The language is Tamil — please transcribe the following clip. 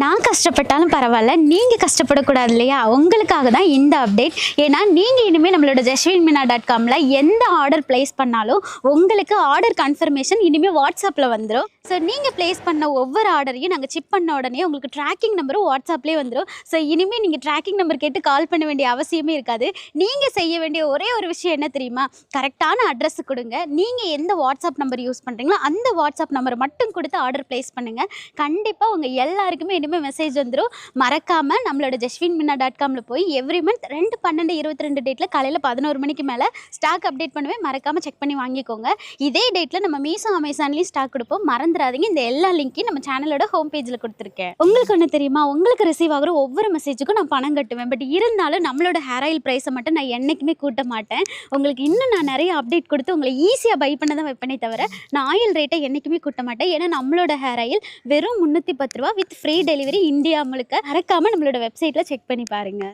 நான் கஷ்டப்பட்டாலும் பரவாயில்ல, நீங்கள் கஷ்டப்படக்கூடாது இல்லையா? உங்களுக்காக தான் இந்த அப்டேட். ஏன்னா நீங்கள் இனிமேல் நம்மளோட jasminmeena.comல எந்த ஆர்டர் ப்ளேஸ் பண்ணாலும் உங்களுக்கு ஆர்டர் கன்ஃபர்மேஷன் இனிமேல் வாட்ஸ்அப்பில் வந்துடும். ஸோ நீங்கள் ப்ளேஸ் பண்ண ஒவ்வொரு ஆர்டரையும் நாங்கள் செக் பண்ண உடனே உங்களுக்கு ட்ராக்கிங் நம்பரும் வாட்ஸ்அப்லேயே வந்துடும். ஸோ இனிமேல் நீங்கள் ட்ராக்கிங் நம்பர் கேட்டு கால் பண்ண வேண்டிய அவசியமே இருக்காது. நீங்கள் செய்ய வேண்டிய ஒரே ஒரு விஷயம் என்ன தெரியுமா? கரெக்டான அட்ரஸ் கொடுங்க. நீங்கள் எந்த வாட்ஸ்அப் நம்பர் யூஸ் பண்ணுறீங்களோ அந்த வாட்ஸ்அப் நம்பரை மட்டும் கொடுத்து ஆர்டர் ப்ளேஸ் பண்ணுங்கள். கண்டிப்பாக உங்கள் எல்லாருக்குமே இனிமேல் மெசேஜ் வந்துடும். மறக்காமல் நம்மளோட jasminmeena.comல போய் எவ்ரி மந்த் 2/12/22 டேட்டில் காலையில் 11 மணிக்கு மேலே ஸ்டாக் அப்டேட் பண்ணுவேன். மறக்காமல் செக் பண்ணி வாங்கிக்கோங்க. இதே டேட்டில் நம்ம மீஷோ அமேசான்லேயும் ஸ்டாக் கொடுப்போம். மறந்துடாதீங்க. இந்த எல்லா லிங்க்கையும் நம்ம சேனலோட ஹோம் பேஜில் கொடுத்துருக்கேன். உங்களுக்கு ஒன்று தெரியுமா? உங்களுக்கு ரிசீவ் ஆகிற ஒவ்வொரு மெசேஜுக்கும் நான் பணம் கட்டுவேன். பட் இருந்தாலும் நம்மளோட ஹேர் ஆயில் ப்ரைஸை மட்டும் நான் என்றைக்குமே கூட்ட மாட்டேன். உங்களுக்கு இன்னும் நான் நிறைய அப்டேட் கொடுத்து உங்களை ஈஸியாக பை பண்ண தான் வைப்பேனே தவிர நான் ஆயில் ரேட்டை என்றைக்குமே கூட்ட மாட்டேன். ஏன்னா நம்மளோட ஹேர் ஆயில் வெறும் 310 ரூபா வித் ஃப்ரீ டெலிவரி இந்தியா முழுக்க. மறக்காமல் நம்மளோட வெப்சைட்டில் செக் பண்ணி பாருங்கள்.